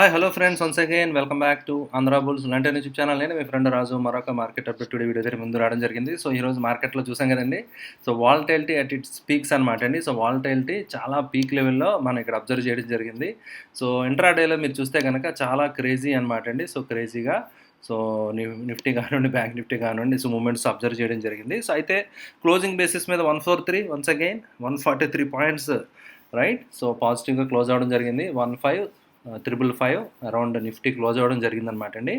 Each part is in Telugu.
Hi hello friends, once again welcome back to Andhra bulls లంటన్ యూట్యూబ్ ఛానల్. నేను మీ ఫ్రెండ్ రాజు మరొక మార్కెట్ అప్డేట్ టుడే వీడియో దగ్గర ముందు రావడం జరిగింది. సో ఈరోజు మార్కెట్లో చూసాం కదండి. So volatility at its peaks అనమాట అండి. సో వాలటైలిటీ చాలా పీక్ లెవెల్లో మనం ఇక్కడ అబ్జర్వ్ చేయడం జరిగింది. సో ఇంట్రాడేలో మీరు చూస్తే కనుక చాలా క్రేజీ అనమాట అండి. సో క్రేజీగా సో నిఫ్టీ కానివ్వండి, బ్యాంక్ నిఫ్టీ కానివ్వండి, సో మూమెంట్స్ అబ్జర్వ్ చేయడం జరిగింది. సో అయితే క్లోజింగ్ బేసిస్ మీద 143 once again 143 points right. So పాజిటివ్గా క్లోజ్ అవ్వడం జరిగింది. 15,555 అరౌండ్ నిఫ్టీ క్లోజ్ అవ్వడం జరిగిందనమాట అండి.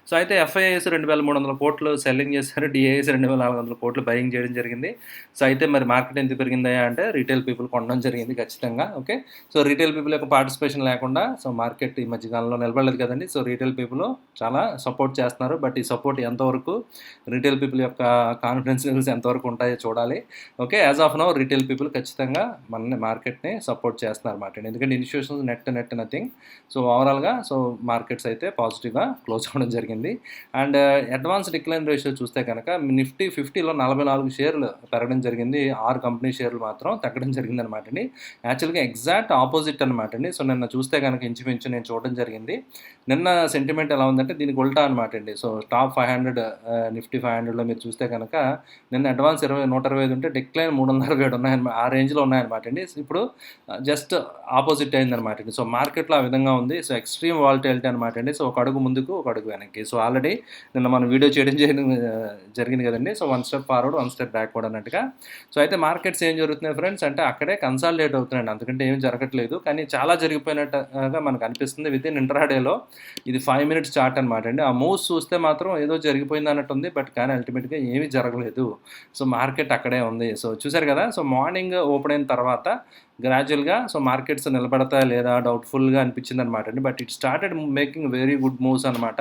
సో అయితే ఎఫ్ఐఐస్ 2,300 కోట్లు సెల్లింగ్ చేశారు, డిఐఎస్ 2,400 కోట్లు బయింగ్ చేయడం జరిగింది. సో అయితే మరి మార్కెట్ ఎందుకు పెరిగిందా అంటే రీటైల్ పీపుల్ కొనడం జరిగింది ఖచ్చితంగా. ఓకే, సో రీటైల్ పీపుల్ యొక్క పార్టిసిపేషన్ లేకుండా సో మార్కెట్ ఈ మధ్యకాలంలో నిలబడలేదు కదండి. సో రీటైల్ పీపుల్ చాలా సపోర్ట్ చేస్తున్నారు. బట్ ఈ సపోర్ట్ ఎంతవరకు, రీటైల్ పీపుల్ యొక్క కాన్ఫిడెన్స్ లెవెల్స్ ఎంతవరకు ఉంటాయో చూడాలి. Okay, as of now retail people ఖచ్చితంగా మన మార్కెట్ని సపోర్ట్ చేస్తున్నారు అన్నమాట. ఎందుకంటే ఇన్స్టిట్యూషన్స్ నెట్ నథింగ్. సో ఓవరాల్గా సో మార్కెట్స్ అయితే పాజిటివ్గా క్లోజ్ అవ్వడం జరిగింది. అండ్ అడ్వాన్స్ డిక్లైన్ రేషియో చూస్తే కనుక నిఫ్టీ 50లో 44 షేర్లు పెరగడం జరిగింది, 6 కంపెనీ షేర్లు మాత్రం తగ్గడం జరిగింది అనమాట అండి. యాక్చువల్గా ఎగ్జాక్ట్ ఆపోజిట్ అనమాట అండి. సో నిన్న చూస్తే కనుక ఇంచుమించు నేను చూడడం జరిగింది. నిన్న సెంటిమెంట్ ఎలా ఉందంటే దీనికి ఉల్టా అనమాట అండి. సో టాప్ 500 నిఫ్టీ 500లో మీరు చూస్తే కనుక నిన్న అడ్వాన్స్ 125 ఉంటే డిక్లైన్ 367 ఉన్నాయన్నమాట, ఆ రేంజ్లో ఉన్నాయన్నమాట అండి. ఇప్పుడు జస్ట్ ఆపోజిట్ అయిందనమాట అండి. సో మార్కెట్లో ఆ విధంగా ఉంది. సో ఎక్స్ట్రీమ్ వాలటైలిటీ అనమాట అండి. సో ఒక అడుగు ముందుకు, ఒక అడుగు వెనక్కి. సో ఆల్రెడీ నిన్న మనం వీడియో చేయడం జరిగింది కదండి. So 1 step forward, 1 step backward అన్నట్టుగా. సో అయితే మార్కెట్స్ ఏం జరుగుతున్నాయి ఫ్రెండ్స్ అంటే అక్కడే కన్సాలిడేట్ అవుతున్నాయండి, అందుకంటే ఏం జరగట్లేదు. కానీ చాలా జరిగిపోయినట్టుగా మనకు అనిపిస్తుంది విత్ ఇన్ ఇంట్రాడేలో. ఇది 5 మినిట్స్ చార్ట్ అనమాట అండి. ఆ మూవ్స్ చూస్తే మాత్రం ఏదో జరిగిపోయింది అన్నట్టుంది, బట్ కానీ అల్టిమేట్గా ఏమీ జరగలేదు. సో మార్కెట్ అక్కడే ఉంది. సో చూసారు కదా. సో మార్నింగ్ ఓపెన్ అయిన తర్వాత గ్రాడ్యువల్గా సో మార్కెట్స్ నిలబడతాయా లేదా డౌట్ఫుల్గా అనిపించింది అనమాట అండి. But it started making very good moves అనమాట.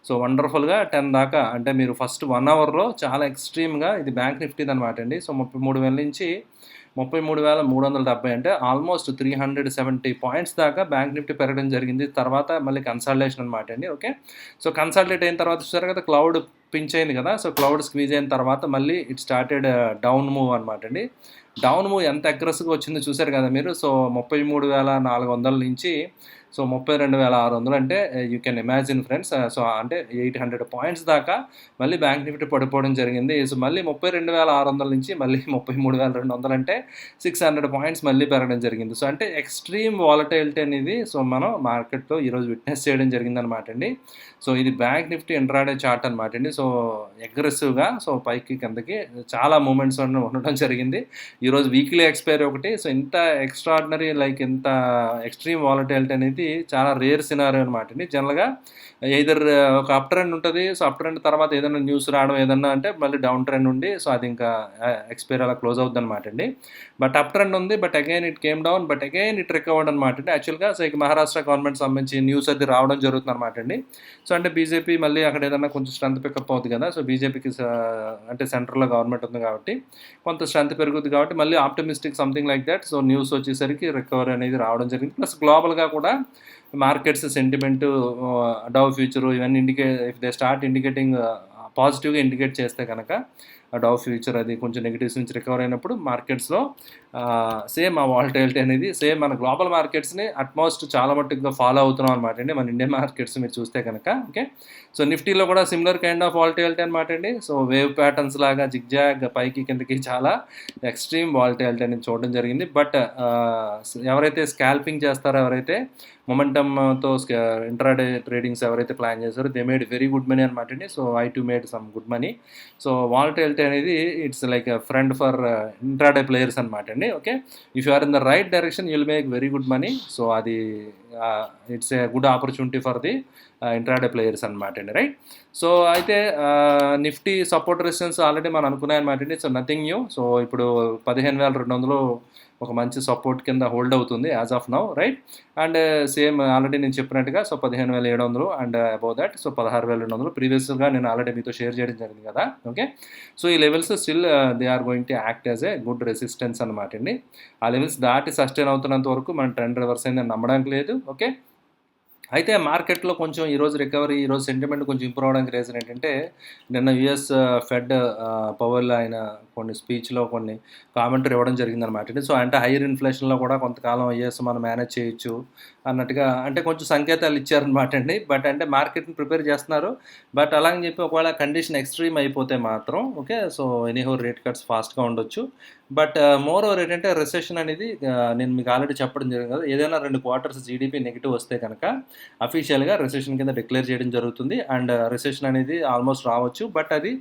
సో వండర్ఫుల్గా 10 దాకా, అంటే మీరు ఫస్ట్ 1 అవర్లో చాలా ఎక్స్ట్రీమ్గా, ఇది బ్యాంక్ నిఫ్టీది అనమాట అండి. సో 33,000 నుంచి 33,370, అంటే ఆల్మోస్ట్ 370 పాయింట్స్ దాకా బ్యాంక్ నిఫ్టీ పెరగడం జరిగింది. తర్వాత మళ్ళీ కన్సాలిడేషన్ అనమాట అండి. ఓకే, సో కన్సాలిడేట్ అయిన తర్వాత చూసారు కదా, క్లౌడ్ పించ్ అయింది కదా. సో క్లౌడ్ స్క్వీజ్ అయిన తర్వాత మళ్ళీ ఇట్ స్టార్టెడ్ డౌన్ మూవ్ అనమాట అండి. డౌన్ మూవ్ ఎంత అగ్రెసివ్గా వచ్చిందో చూసారు కదా మీరు. సో 33,400 నుంచి సో 32,600, అంటే you can imagine friends. So అంటే 800 పాయింట్స్ దాకా మళ్ళీ బ్యాంక్ నిఫ్టీ పడిపోవడం జరిగింది. సో మళ్ళీ 32,600 నుంచి మళ్ళీ 33,200, అంటే 600 పాయింట్స్ మళ్ళీ పెరగడం జరిగింది. సో అంటే ఎక్స్ట్రీమ్ వాలటైలిటీ అనేది సో మనం మార్కెట్లో ఈరోజు విట్నెస్ చేయడం జరిగిందనమాట అండి. సో ఇది బ్యాంక్ నిఫ్టీ ఇంట్రాడే చార్ట్ అనమాట అండి. సో అగ్రెసివ్గా సో పైకి కిందకి చాలా మూమెంట్స్ ఉండడం జరిగింది. ఈరోజు వీక్లీ ఎక్స్పైరీ ఒకటి. సో ఇంత ఎక్స్ట్రాడినరీ, లైక్ ఇంత ఎక్స్ట్రీమ్ వాలటైలిటీ అనేది చాలా రేర్ సినారియో అనమాట అండి. జనరల్గా ఎయిదర్ ఒక అప్ ట్రెండ్ ఉంటుంది. సో అప్ ట్రెండ్ తర్వాత ఏదైనా న్యూస్ రావడం ఏదన్నా అంటే మళ్ళీ డౌన్ ట్రెండ్ ఉండి సో అది ఇంకా ఎక్స్పైరీ అలా క్లోజ్ అవుద్ది అనమాట అండి. బట్ అప్ ట్రెండ్ ఉంది, but again it came down, but again it recovered అనమాట అండి. యాక్చువల్గా సో ఇక మహారాష్ట్ర గవర్నమెంట్ సంబంధించి న్యూస్ అది రావడం జరుగుతుంది అనమాట అండి. సో అంటే బీజేపీ మళ్ళీ అక్కడ ఏదైనా కొంచెం స్ట్రెంత్ పికప్ అవుతుంది కదా. సో బీజేపీకి అంటే సెంట్రల్లో గవర్నమెంట్ ఉంది కాబట్టి కొంత స్ట్రెంత్ పెరుగుతుంది కాబట్టి మళ్ళీ optimistic something like that. So news వచ్చేసరికి రికవరీ అనేది రావడం జరిగింది. ప్లస్ గ్లోబల్గా కూడా మార్కెట్స్ సెంటిమెంటు, డౌ ఫ్యూచరు ఇవన్నీ ఇఫ్ దే స్టార్ట్ ఇండికేటింగ్ పాజిటివ్గా ఇండికేట్ చేస్తే కనుక డౌ ఫ్యూచర్ అది కొంచెం నెగిటివ్స్ నుంచి రికవర్ అయినప్పుడు మార్కెట్స్లో సేమ్ ఆ వాలటైలిటీ అనేది సేమ్ మన గ్లోబల్ మార్కెట్స్ని అట్మోస్ట్ చాలా మట్టుగా ఫాలో అవుతున్నాం అనమాట అండి, మన ఇండియన్ మార్కెట్స్ మీరు చూస్తే కనుక. ఓకే, సో నిఫ్టీలో కూడా సిమిలర్ కైండ్ ఆఫ్ వాలటైలిటీ అనమాట అండి. సో వేవ్ ప్యాటర్న్స్ లాగా జిగ్జాగ్ పైకి కిందకి చాలా ఎక్స్ట్రీమ్ వాలటైలిటీ అనేది చూడడం జరిగింది. బట్ ఎవరైతే స్కాల్పింగ్ చేస్తారో, ఎవరైతే మొమెంటమ్తో ఇంట్రాడే ట్రేడింగ్స్ ఎవరైతే ప్లాన్ చేస్తారో they made very good money అనమాట అండి. So I too made some good money. So volatility అనేది it's like a friend for intraday players అనమాట అండి. Okay, if you are in the right direction you will make very good money. So అది it's a good opportunity for the intraday players అనమాట అండి. రైట్, సో అయితే నిఫ్టీ సపోర్ట్ రెసిస్టెన్స్ ఆల్రెడీ మనం అనుకున్నాయన్నమాట అండి. So nothing new. సో ఇప్పుడు 15,200 ఒక మంచి సపోర్ట్ కింద హోల్డ్ అవుతుంది as of now. Right, and same already నేను చెప్పినట్టుగా so 15,700 and above that so 16,200 ప్రీవియస్గా నేను ఆల్రెడీ మీతో షేర్ చేయడం జరిగింది కదా. ఓకే, సో ఈ levels still they are going to act as a good resistance అనమాట అండి. ఆ లెవెల్స్ దాటి సస్టైన్ అవుతున్నంత వరకు మన ట్రెండ్ రివర్స్ అయిందని నమ్మడానికి లేదు. ఓకే, అయితే మార్కెట్‌లో కొంచెం ఈరోజు రికవరీ, ఈరోజు సెంటిమెంట్ కొంచెం ఇంప్రూవ్ అవ్వడానికి రీజన్ ఏంటంటే, నిన్న యూఎస్ ఫెడ్ పవెల్ ఆయన కొన్ని స్పీచ్‌లో కొన్ని కామెంటరీ ఇవ్వడం జరిగిందనమాట. సో, అంటే హైయర్ ఇన్‌ఫ్లేషన్‌లో కూడా కొంతకాలం యూఎస్ మనం మేనేజ్ చేయొచ్చు అన్నట్టుగా అంటే కొంచెం సంకేతాలు ఇచ్చారనమాట అండి. బట్ అంటే మార్కెట్‌ని ప్రిపేర్ చేస్తున్నారు. బట్ అలాగని చెప్పి ఒకవేళ కండిషన్ ఎక్స్‌ట్రీమ్ అయిపోతే మాత్రం okay. So, anyhow rate cuts ఫాస్ట్‌గా ఉండొచ్చు. బట్ మోర్ ఓవర్ ఏంటంటే రెసెషన్ అనేది నేను మీకు ఆల్రెడీ చెప్పడం జరిగింది కదా! ఏదైనా 2 క్వార్టర్స్ జీడీపీ నెగెటివ్ వస్తే కనుక అఫీషియల్‌గా రెసెషన్ కింద డిక్లేర్ చేయడం జరుగుతుంది. అండ్ రెసెషన్ అనేది ఆల్మోస్ట్ రావచ్చు. బట్ అది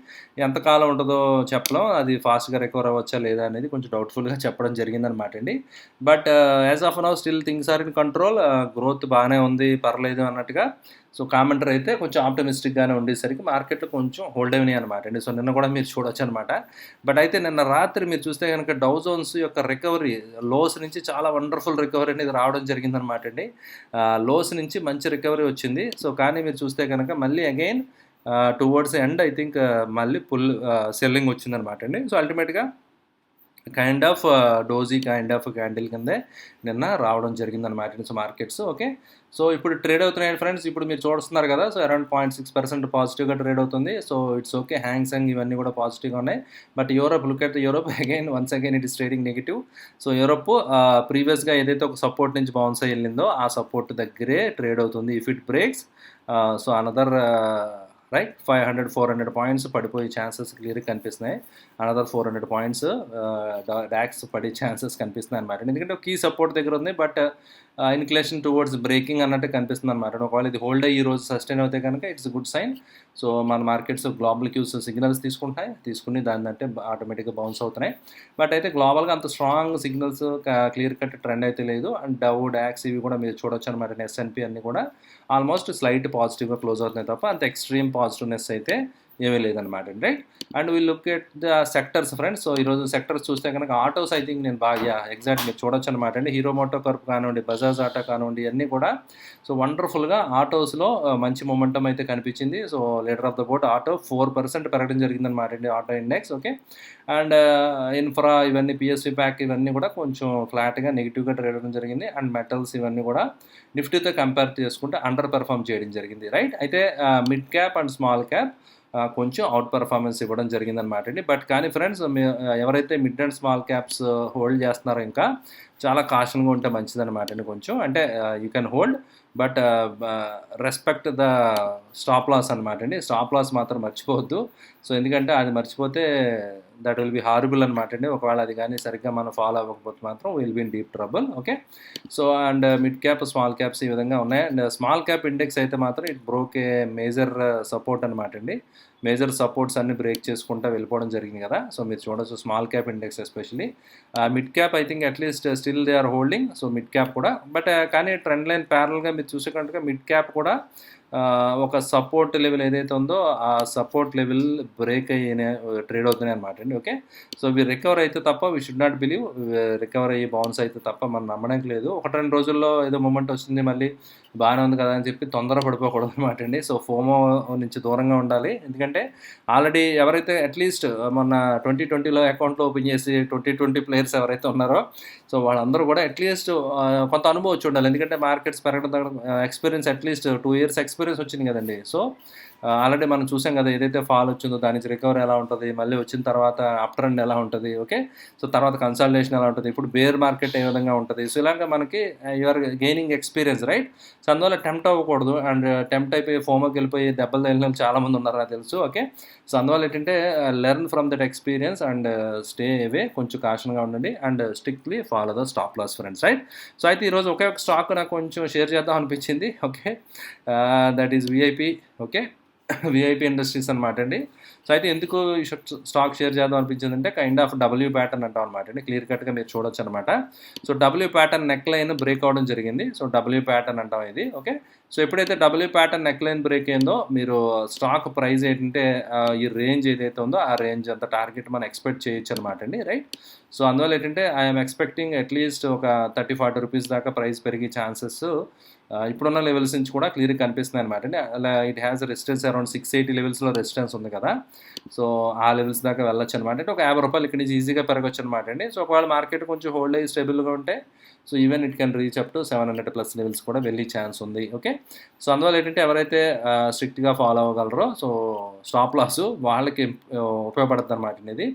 ఎంతకాలం ఉంటదో చెప్పలేం. అది ఫాస్ట్‌గా రికవర్ అవ్వచ్చా లేదా అనేది కొంచెం డౌట్‌ఫుల్‌గా చెప్పడం జరిగిందనమాట అండి. But as of now still things are in control. Growth బాగానే ఉంది, పర్లేదు అన్నట్టుగా. సో, కామెంటరీ అయితే కొంచెం ఆప్టమిస్టిక్‌గానే ఉండేసరికి మార్కెట్లు కొంచెం హోల్డ్ అయినాయి అనమాట అండి. సో, నిన్న కూడా మీరు చూడొచ్చనమాట. బట్ అయితే నిన్న రాత్రి మీరు చూస్తే గనుక డౌ జోన్స్ యొక్క రికవరీ లోస్ నుంచి చాలా వండర్‌ఫుల్ రికవరీ అనేది రావడం జరిగిందనమాట అండి. లోస్ నుంచి మంచి రికవరీ వచ్చింది. సో, కానీ మీరు చూస్తే గనక మళ్ళీ again towards end I think మళ్ళీ సెల్లింగ్ వచ్చిందనమాట అండి. సో, అల్టిమేట్‌గా kind of doji kind of candle కిందే నిన్న రావడం జరిగిందనమాట సో మార్కెట్స్. ఓకే. సో ఇప్పుడు ట్రేడ్ అవుతున్నాయి ఫ్రెండ్స్. ఇప్పుడు మీరు చూస్తున్నారు కదా. సో అరౌండ్ 0.6% పాజిటివ్గా ట్రేడ్ అవుతుంది. So it's okay. హ్యాంగ్సంగ్ ఇవన్నీ కూడా పాజిటివ్గా ఉన్నాయి. But Europe, look at Europe again once again it is trading negative. So Europe ప్రీవియస్గా ఏదైతే ఒక సపోర్ట్ నుంచి బౌన్స్ అయ్యి వెళ్ళిందో ఆ సపోర్ట్ దగ్గరే ట్రేడ్ అవుతుంది. If it breaks so another right 500-400 points పడిపోయే ఛాన్సెస్ క్లియర్గా కనిపిస్తున్నాయి. అనదర్ 400 పాయింట్స్ డాక్స్ పడే ఛాన్సెస్ కనిపిస్తున్నాయి అనమాట. ఎందుకంటే కీ సపోర్ట్ దగ్గర ఉంది. బట్ ఇన్క్లేషన్ టువర్డ్స్ బ్రేకింగ్ అన్నట్టు కనిపిస్తుంది అనమాట. ఒకవేళ ఇది హోల్డ్ అయ్యి ఈ రోజు సస్టైన్ అవుతే కనుక ఇట్స్ గుడ్ సైన్. సో మన మార్కెట్స్ గ్లోబల్ క్యూస్ సిగ్నల్స్ తీసుకుని దాన్ని అంటే ఆటోమేటిక్గా బౌన్స్ అవుతున్నాయి. బట్ అయితే గ్లోబల్గా అంత strong signals clear cut trend అయితే లేదు. అండ్ డవ్ డాక్స్ ఇవి కూడా మీరు చూడొచ్చు అనమాట. ఎస్ఎన్పి అన్ని కూడా ఆల్మోస్ట్ స్లైట్ పాజిటివ్గా క్లోజ్ అవుతున్నాయి తప్ప అంత ఎక్స్ట్రీమ్ పాజిటివ్నెస్ అయితే ఏమీ లేదనమాట అండి. Right. And we'll look at the sectors friends. So ఈరోజు సెక్టర్స్ చూస్తే కనుక ఆటోస్ ఐ థింక్ నేను బాగా ఎగ్జాక్ట్ మీరు చూడొచ్చు అనమాట అండి. హీరో మోటో కార్ప్ కానివ్వండి, బజాజ్ ఆటో కానివ్వండి, ఇవన్నీ కూడా సో వండర్ఫుల్గా ఆటోస్లో మంచి మొమెంటం అయితే కనిపించింది. So leader of the board auto 4% పెరగడం జరిగిందనమాట అండి auto index. Okay. And infra ఇవన్నీ పిఎస్సి ప్యాక్ ఇవన్నీ కూడా కొంచెం ఫ్లాట్గా నెగిటివ్గా ట్రేడ్ అవ్వడం జరిగింది. అండ్ మెటల్స్ ఇవన్నీ కూడా నిఫ్టీతో కంపేర్ చేసుకుంటే అండర్ పెర్ఫామ్ చేయడం జరిగింది. రైట్. అయితే mid cap and small cap కొంచెం అవుట్ పర్ఫార్మెన్స్ ఇవ్వడం జరిగిందనమాట అండి. బట్ కానీ ఫ్రెండ్స్ ఎవరైతే mid and small caps hold చేస్తున్నారో ఇంకా చాలా కాషన్గా ఉంటే మంచిదనమాట అండి. కొంచెం అంటే you can hold but respect the stop loss అనమాట అండి. స్టాప్ లాస్ మాత్రం మర్చిపోవద్దు. సో ఎందుకంటే అది మర్చిపోతే దట్ విల్ బి హారబుల్ అనమాట అండి. ఒకవేళ అది కానీ సరిగ్గా మనం ఫాలో అవ్వకపోతే మాత్రం will be in deep trouble. Okay. So and mid cap small caps ఈ విధంగా ఉన్నాయి. అండ్ స్మాల్ క్యాప్ ఇండెక్స్ అయితే మాత్రం it broke a major support అనమాట అండి. మేజర్ సపోర్ట్స్ అన్ని బ్రేక్ చేసుకుంటూ వెళ్ళిపోవడం జరిగింది కదా. సో మీరు చూడొచ్చు small cap index especially. Mid cap I think at least still they are holding. So mid cap కూడా బట్ కానీ ట్రెండ్ లైన్ ప్యారల్గా మీరు చూసేటట్టుగా మిడ్ క్యాప్ కూడా ఒక సపోర్ట్ లెవెల్ ఏదైతే ఉందో ఆ సపోర్ట్ లెవెల్ బ్రేక్ అయ్యి ట్రేడ్ అవుతున్నాయి అనమాట అండి. ఓకే. సో ఇవి రికవర్ అయితే తప్ప we should not believe recover అయ్యి బౌన్స్ అయితే తప్ప మనం నమ్మడానికి లేదు. 1-2 రోజుల్లో ఏదో మూమెంట్ వచ్చింది మళ్ళీ బాగానే ఉంది కదా అని చెప్పి తొందర పడిపోకూడదు అనమాట అండి. సో ఫోమో నుంచి దూరంగా ఉండాలి. ఎందుకంటే ఆల్రెడీ ఎవరైతే అట్లీస్ట్ మొన్న 2020లో అకౌంట్లో ఓపెన్ చేసి 2020 ప్లేయర్స్ ఎవరైతే ఉన్నారో సో వాళ్ళందరూ కూడా అట్లీస్ట్ కొంత అనుభవం వచ్చి ఉండాలి. ఎందుకంటే మార్కెట్స్ పెరగడం ఎక్స్పీరియన్స్ అట్లీస్ట్ 2 years ఎక్స్పీరియన్స్ వచ్చింది కదండి. సో ఆల్రెడీ మనం చూసాం కదా ఏదైతే ఫాల్ వచ్చిందో దాని నుంచి రికవరీ ఎలా ఉంటుంది, మళ్ళీ వచ్చిన తర్వాత అప్ ట్రెండ్ ఎలా ఉంటుంది. ఓకే. సో తర్వాత కన్సాలిడేషన్ ఎలా ఉంటుంది, ఇప్పుడు బేర్ మార్కెట్ ఏ విధంగా ఉంటుంది. సో ఇలాగ మనకి you're gaining experience. Right. So అందువల్ల టెంప్ట్ అవ్వకూడదు. అండ్ టెంప్ట్ అయిపోయి ఫోమోకి వెళ్ళిపోయి దెబ్బలు తగిలిన వాళ్ళు చాలామంది ఉన్నారు నాకు తెలుసు. ఓకే. సో అందువల్ల ఏంటంటే learn from that experience and stay away. కొంచెం కాషన్గా ఉండండి and strictly follow the stop loss friends. Right. So అయితే ఈరోజు ఒకే ఒక స్టాక్ నాకు కొంచెం షేర్ చేద్దాం అనిపించింది. Okay. That is VIP. Okay. VIP industries అనమాట అండి. సో అయితే ఎందుకు ఈ స్టాక్ షేర్ చేద్దాం అనిపించింది అంటే కైండ్ ఆఫ్ డబ్ల్యూ ప్యాటర్న్ అంటాం అనమాట అండి. క్లియర్ కట్గా మీరు చూడొచ్చు అనమాట. So W pattern neck line break అవడం జరిగింది. సో డబ్ల్యూ ప్యాటర్న్ అంటాం ఇది. ఓకే. సో ఎప్పుడైతే W pattern neck line break అయిందో మీరు స్టాక్ ప్రైస్ ఏంటంటే ఈ రేంజ్ ఏదైతే ఉందో ఆ రేంజ్ అంత టార్గెట్ మనం ఎక్స్పెక్ట్ చేయొచ్చు అనమాట అండి. రైట్. సో అందువల్ల ఏంటంటే ఐఎమ్ ఎక్స్పెక్టింగ్ అట్లీస్ట్ ఒక 30-40 రూపీస్ దాకా ప్రైస్ పెరిగే ఛాన్సెస్ ఇప్పుడున్న లెవెల్స్ నుంచి కూడా క్లియర్గా కనిపిస్తుంది అనమాట అండి. అలా ఇట్ హ్యాస్ రెసిస్టెన్స్ అరౌండ్ 680 లెవెల్స్లో రెసిస్టెన్స్ ఉంది కదా. సో ఆ లెవెల్స్ దాకా వెళ్ళొచ్చు అనమాట. అంటే ఒక ₹50 ఇక్కడ నుంచి ఈజీగా పెరగచ్చు అనమాట అండి. సో ఒకవేళ మార్కెట్ కొంచెం హోల్డ్ అయ్యి స్టేబుల్గా ఉంటే so even it can reach up to 700+ levels కూడా వెళ్ళే ఛాన్స్ ఉంది. ఓకే, సో అందువల్ల ఏంటంటే ఎవరైతే స్ట్రిక్ట్గా ఫాలో అవ్వగలరో సో స్టాప్ లాస్ వాళ్ళకి ఉపయోగపడుతుంది అనమాట. ఇది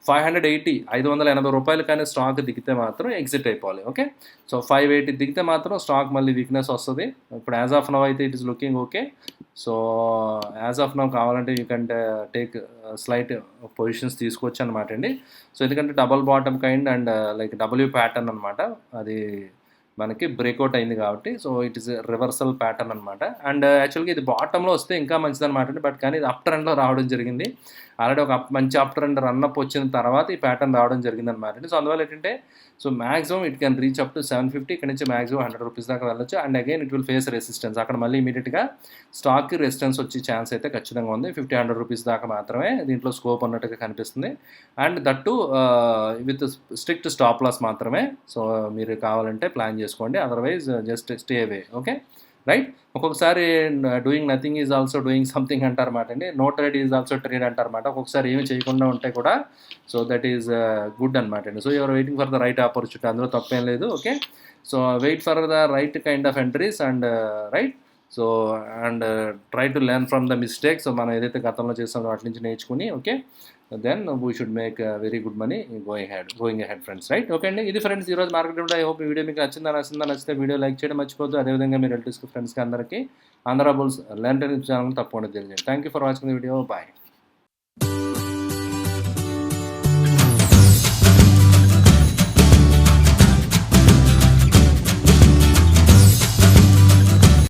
580 రూపాయలు కానీ స్టాక్ దిగితే మాత్రం ఎగ్జిట్ అయిపోవాలి. ఓకే, సో 580 దిగితే మాత్రం స్టాక్ మళ్ళీ వీక్నెస్ వస్తుంది. ఇప్పుడు యాజ్ ఆఫ్ నౌ అయితే it is looking okay. So as of now కావాలంటే you can take slight positions తీసుకోవచ్చు అనమాట అండి. సో ఎందుకంటే double bottom kind and like W pattern అనమాట, అది మనకి బ్రేక్అవుట్ అయింది కాబట్టి so it is reversal pattern and. అండ్ యాక్చువల్గా ఇది బాటంలో వస్తే ఇంకా మంచిదన్నమాట అండి. బట్ కానీ ఇది అప్ ట్రెండ్లో రావడం జరిగింది. ఆల్రెడీ ఒక మంచి అప్ ట్రెండ్ రన్అప్ వచ్చిన తర్వాత ఈ ప్యాటర్న్ రావడం జరిగింది అనమాట అండి. సో అందువల్ల ఏంటంటే so maximum it can reach up to 750, ఇక్కడ నుంచి మ్యాక్సిమం ₹100 దాకా వెళ్ళొచ్చు. And again it will face resistance. అక్కడ మళ్ళీ ఇమీడియట్గా స్టాక్కి రెసిస్టెన్స్ వచ్చే ఛాన్స్ అయితే ఖచ్చితంగా ఉంది. ₹50-100 దాకా మాత్రమే దీంట్లో స్కోప్ ఉన్నట్టుగా కనిపిస్తుంది. And that with strict stop loss మాత్రమే. సో మీరు కావాలంటే ప్లాన్ చేసుకోండి, otherwise just stay away. Okay, right. ఒక్కొక్కసారి doing nothing is also doing something అంటారన్నమాట అండి. No trade is also trade అంటారన్నమాట. ఒక్కొక్కసారి ఏమి చేయకుండా ఉంటే కూడా సో దట్ ఈజ్ గుడ్ అనమాట అండి. So you're waiting for the right opportunity, అందులో తప్పేం లేదు. Okay, so wait for the right kind of entries and right. So and try to learn from the mistakes. So మనం ఏదైతే గతంలో చేస్తామో వాటి నుంచి నేర్చుకుని okay then we should make very good money going ahead friends, right. Okay అండి, ఇది ఫ్రెండ్స్ ఈరోజు మార్కెట్ ఉంటే. ఐ హోప్ ఈ వీడియో మీకు నచ్చితే వీడియో లైక్ చేయడం మర్చిపోద్దు. అదేవిధంగా మీ రిలేటివ్స్కి ఫ్రెండ్స్కి అందరికీ ఆంధ్ర బుల్స్ లెర్న్ ఛానల్ తప్పకుండా తెలియజేయండి. Thank you for watching the video. Bye.